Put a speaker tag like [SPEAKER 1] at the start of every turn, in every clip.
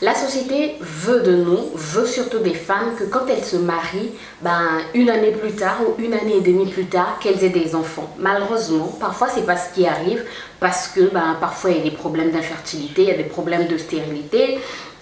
[SPEAKER 1] La société veut de nous, veut surtout des femmes que quand elles se marient, une année plus tard ou une année et demie plus tard, qu'elles aient des enfants. Malheureusement, parfois c'est pas ce qui arrive parce que parfois il y a des problèmes d'infertilité, il y a des problèmes de stérilité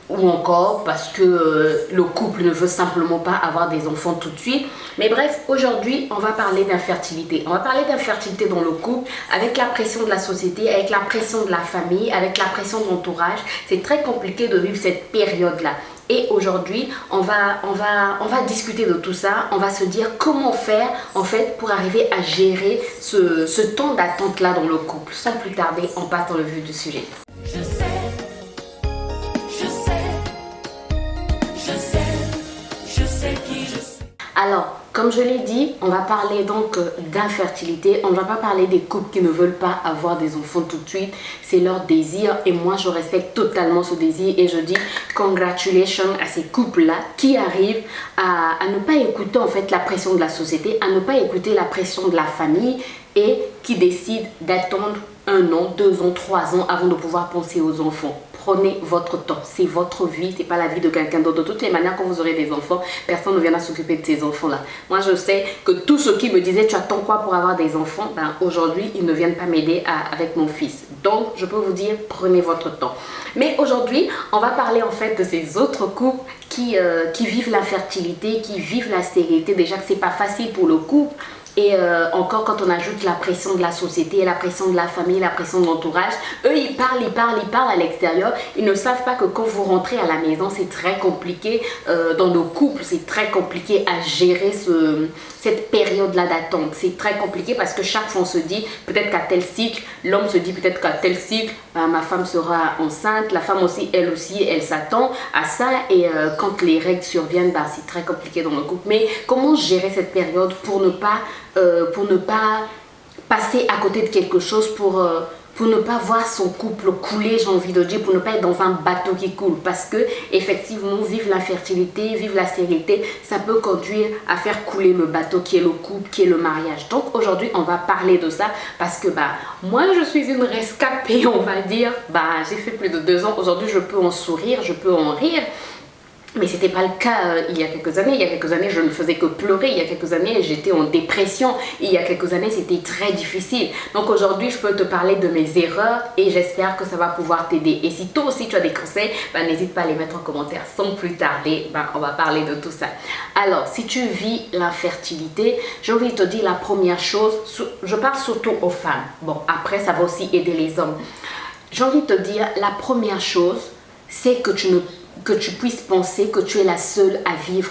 [SPEAKER 1] ou encore parce que le couple ne veut simplement pas avoir des enfants tout de suite. Mais bref, aujourd'hui, on va parler d'infertilité. On va parler d'infertilité dans le couple avec la pression de la société, avec la pression de la famille, avec la pression de l'entourage. C'est très compliqué de vivre cette période-là. Et aujourd'hui, on va discuter de tout ça. On va se dire comment faire en fait pour arriver à gérer ce temps d'attente-là dans le couple. Sans plus tarder, on passe dans le vif du sujet. Alors, comme je l'ai dit, on va parler donc d'infertilité. On ne va pas parler des couples qui ne veulent pas avoir des enfants tout de suite. C'est leur désir et moi, je respecte totalement ce désir et je dis congratulations à ces couples-là qui arrivent à ne pas écouter en fait la pression de la société, à ne pas écouter la pression de la famille et qui décident d'attendre 1 an, 2 ans, 3 ans avant de pouvoir penser aux enfants. Prenez votre temps, c'est votre vie, c'est pas la vie de quelqu'un d'autre. De toutes les manières, quand vous aurez des enfants, personne ne viendra s'occuper de ces enfants-là. Moi, je sais que tous ceux qui me disaient tu attends quoi pour avoir des enfants, aujourd'hui, ils ne viennent pas m'aider avec mon fils. Donc, je peux vous dire, prenez votre temps. Mais aujourd'hui, on va parler en fait de ces autres couples qui vivent l'infertilité, qui vivent la stérilité. Déjà que c'est pas facile pour le couple. Et encore quand on ajoute la pression de la société, la pression de la famille, la pression de l'entourage, eux ils parlent à l'extérieur. Ils ne savent pas que quand vous rentrez à la maison, c'est très compliqué dans le couple, c'est très compliqué à gérer cette période-là d'attente. C'est très compliqué parce que chaque fois on se dit peut-être qu'à tel cycle, l'homme se dit peut-être qu'à tel cycle, ma femme sera enceinte. La femme aussi, elle s'attend à ça et quand les règles surviennent, c'est très compliqué dans le couple. Mais comment gérer cette période pour ne pas passer à côté de quelque chose, pour ne pas voir son couple couler, j'ai envie de dire, pour ne pas être dans un bateau qui coule. Parce que effectivement, vivre l'infertilité, vivre la stérilité, ça peut conduire à faire couler le bateau qui est le couple, qui est le mariage. Donc aujourd'hui, on va parler de ça parce que moi, je suis une rescapée, on va dire. J'ai fait plus de 2 ans. Aujourd'hui, je peux en sourire, je peux en rire. Mais ce n'était pas le cas il y a quelques années. Il y a quelques années, je ne faisais que pleurer. Il y a quelques années, j'étais en dépression. Il y a quelques années, c'était très difficile. Donc aujourd'hui, je peux te parler de mes erreurs et j'espère que ça va pouvoir t'aider. Et si toi aussi tu as des conseils, n'hésite pas à les mettre en commentaire. Sans plus tarder, on va parler de tout ça. Alors, si tu vis l'infertilité, j'ai envie de te dire la première chose. Je parle surtout aux femmes. Bon, après, ça va aussi aider les hommes. J'ai envie de te dire, la première chose, c'est que tu puisses penser que tu es la seule à vivre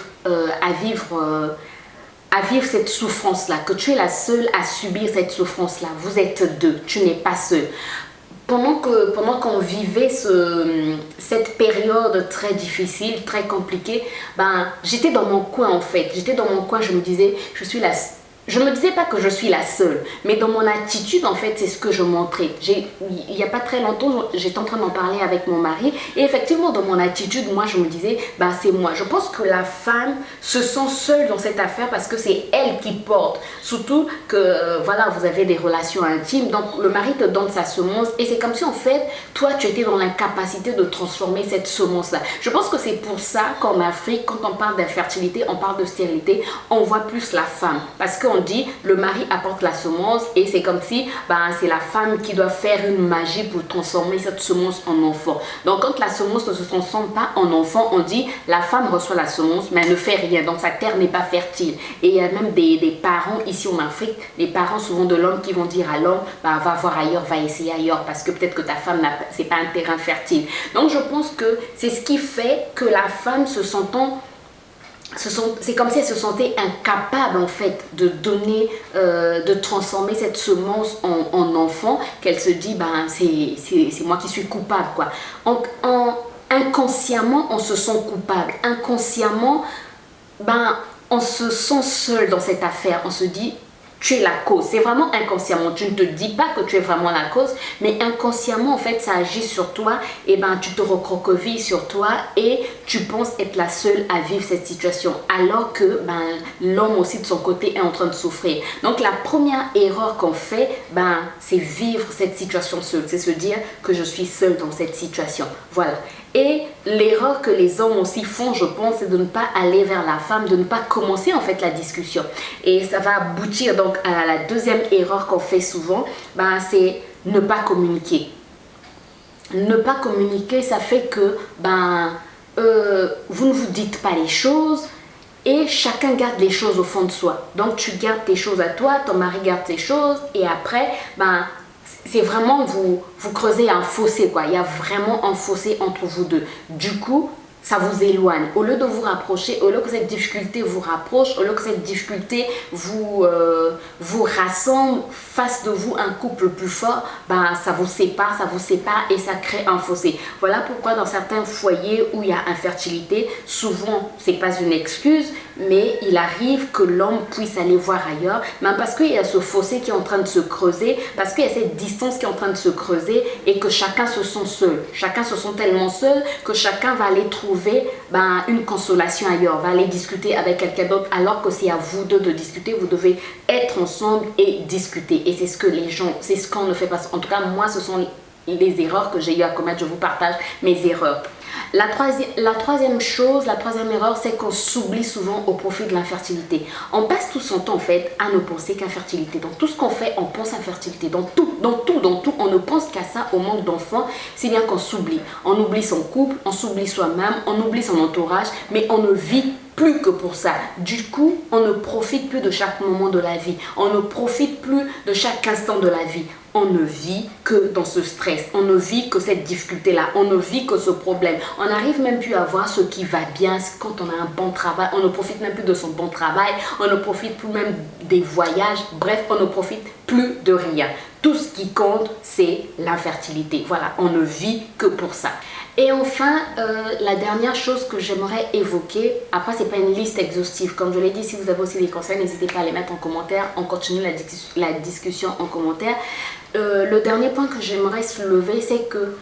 [SPEAKER 1] cette souffrance-là, que tu es la seule à subir cette souffrance-là. Vous êtes 2, tu n'es pas seule. Pendant qu'on vivait cette période très difficile, très compliquée, j'étais dans mon coin en fait. J'étais dans mon coin, je me disais, je ne me disais pas que je suis la seule, mais dans mon attitude, en fait, c'est ce que je montrais. Il n'y a pas très longtemps, j'étais en train d'en parler avec mon mari. Et effectivement, dans mon attitude, moi, je me disais, c'est moi. Je pense que la femme se sent seule dans cette affaire parce que c'est elle qui porte. Surtout que, vous avez des relations intimes. Donc, le mari te donne sa semence. Et c'est comme si, en fait, toi, tu étais dans l'incapacité de transformer cette semence-là. Je pense que c'est pour ça qu'en Afrique, quand on parle d'infertilité, on parle de stérilité, on voit plus la femme. Parce que on dit le mari apporte la semence et c'est comme si c'est la femme qui doit faire une magie pour transformer cette semence en enfant. Donc quand la semence ne se transforme pas en enfant, on dit la femme reçoit la semence mais elle ne fait rien, donc sa terre n'est pas fertile. Et il y a même des parents ici en Afrique, les parents souvent de l'homme qui vont dire à l'homme va voir ailleurs, va essayer ailleurs parce que peut-être que ta femme c'est pas un terrain fertile. Donc je pense que c'est ce qui fait que la femme c'est comme si elle se sentait incapable en fait de donner, de transformer cette semence en enfant, qu'elle se dit c'est moi qui suis coupable quoi. Inconsciemment on se sent coupable, inconsciemment on se sent seul dans cette affaire, on se dit tu es la cause. C'est vraiment inconsciemment. Tu ne te dis pas que tu es vraiment la cause, mais inconsciemment, en fait, ça agit sur toi. Et tu te recroquevilles sur toi et tu penses être la seule à vivre cette situation. Alors que l'homme aussi, de son côté, est en train de souffrir. Donc, la première erreur qu'on fait, c'est vivre cette situation seule. C'est se dire que je suis seule dans cette situation. Voilà. Et l'erreur que les hommes aussi font, je pense, c'est de ne pas aller vers la femme, de ne pas commencer en fait la discussion. Et ça va aboutir donc à la deuxième erreur qu'on fait souvent, c'est ne pas communiquer. Ne pas communiquer, ça fait que vous ne vous dites pas les choses et chacun garde les choses au fond de soi. Donc tu gardes tes choses à toi, ton mari garde ses choses et après, c'est vraiment vous creusez un fossé quoi. Il y a vraiment un fossé entre vous deux. Du coup, ça vous éloigne. Au lieu de vous rapprocher, au lieu que cette difficulté vous rapproche, au lieu que cette difficulté vous rassemble, fasse de vous un couple plus fort, ça vous sépare et ça crée un fossé. Voilà pourquoi dans certains foyers où il y a infertilité, souvent, c'est pas une excuse, mais il arrive que l'homme puisse aller voir ailleurs, même parce qu'il y a ce fossé qui est en train de se creuser, parce qu'il y a cette distance qui est en train de se creuser et que chacun se sent seul. Chacun se sent tellement seul que chacun va aller trouver une consolation ailleurs, va aller discuter avec quelqu'un d'autre, alors que c'est à vous deux de discuter, vous devez être ensemble et discuter. Et c'est ce que les gens, c'est ce qu'on ne fait pas. En tout cas, moi, ce sont les erreurs que j'ai eu à commettre. Je vous partage mes erreurs. La troisième erreur, c'est qu'on s'oublie souvent au profit de l'infertilité. On passe tout son temps en fait à ne penser qu'infertilité. Dans tout ce qu'on fait, on pense infertilité. Dans tout, on ne pense qu'à ça, au manque d'enfants. C'est bien qu'on s'oublie. On oublie son couple, on s'oublie soi-même, on oublie son entourage, mais on ne vit plus que pour ça. Du coup, on ne profite plus de chaque moment de la vie. On ne profite plus de chaque instant de la vie. On ne vit que dans ce stress. On ne vit que cette difficulté-là. On ne vit que ce problème. On n'arrive même plus à voir ce qui va bien quand on a un bon travail. On ne profite même plus de son bon travail. On ne profite plus même des voyages. Bref, on ne profite plus de rien. Tout ce qui compte, c'est l'infertilité. Voilà, on ne vit que pour ça. Et enfin, la dernière chose que j'aimerais évoquer, après c'est pas une liste exhaustive, comme je l'ai dit, si vous avez aussi des conseils, n'hésitez pas à les mettre en commentaire, on continue la discussion en commentaire. Le dernier point que j'aimerais soulever, c'est que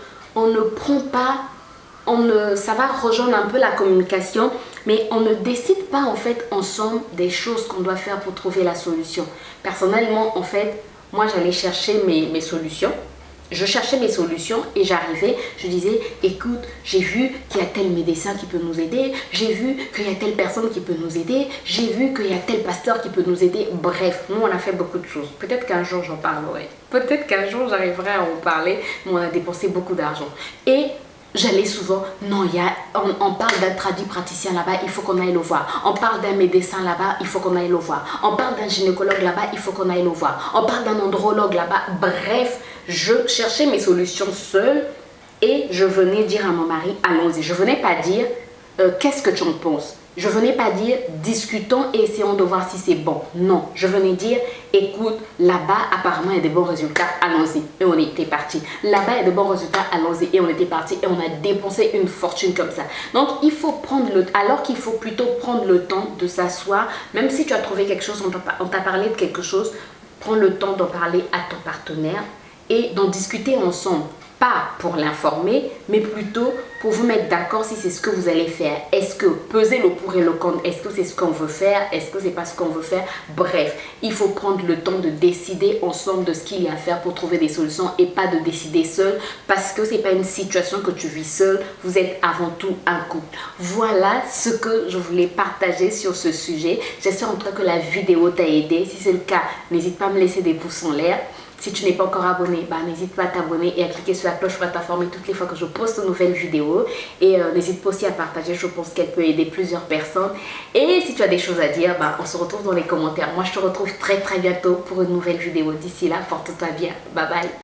[SPEAKER 1] ça va rejoindre un peu la communication, mais on ne décide pas en fait ensemble des choses qu'on doit faire pour trouver la solution. Personnellement, en fait, moi j'allais chercher mes solutions. Je cherchais mes solutions et j'arrivais, je disais, écoute, j'ai vu qu'il y a tel médecin qui peut nous aider, j'ai vu qu'il y a telle personne qui peut nous aider, j'ai vu qu'il y a tel pasteur qui peut nous aider. Bref, nous on a fait beaucoup de choses. Peut-être qu'un jour j'en parlerai. Peut-être qu'un jour j'arriverai à en parler, mais on a dépensé beaucoup d'argent. Et j'allais souvent, non, on parle d'un traduit praticien là-bas, il faut qu'on aille le voir. On parle d'un médecin là-bas, il faut qu'on aille le voir. On parle d'un gynécologue là-bas, il faut qu'on aille le voir. On parle d'un andrologue là-bas. Bref, je cherchais mes solutions seule et je venais dire à mon mari, allons-y. Je venais pas dire, qu'est-ce que tu en penses? Je venais pas dire, discutons et essayons de voir si c'est bon. Non, je venais dire, écoute, là-bas, apparemment, il y a des bons résultats, allons-y. Et on était parti. Là-bas, il y a de bons résultats, allons-y. Et on était parti et on a dépensé une fortune comme ça. Donc, il faut prendre alors qu'il faut plutôt prendre le temps de s'asseoir, même si tu as trouvé quelque chose, on t'a parlé de quelque chose, prends le temps d'en parler à ton partenaire et d'en discuter ensemble. Pas pour l'informer, mais plutôt pour vous mettre d'accord si c'est ce que vous allez faire. Est-ce que peser le pour et le contre, est-ce que c'est ce qu'on veut faire, est-ce que c'est pas ce qu'on veut faire? Bref, il faut prendre le temps de décider ensemble de ce qu'il y a à faire pour trouver des solutions et pas de décider seul parce que c'est pas une situation que tu vis seul, vous êtes avant tout un couple. Voilà ce que je voulais partager sur ce sujet. J'espère en tout cas que la vidéo t'a aidé. Si c'est le cas, n'hésite pas à me laisser des pouces en l'air. Si tu n'es pas encore abonné, n'hésite pas à t'abonner et à cliquer sur la cloche pour être informé toutes les fois que je poste de nouvelles vidéos. Et n'hésite pas aussi à partager, je pense qu'elle peut aider plusieurs personnes. Et si tu as des choses à dire, on se retrouve dans les commentaires. Moi, je te retrouve très bientôt pour une nouvelle vidéo. D'ici là, porte-toi bien. Bye bye.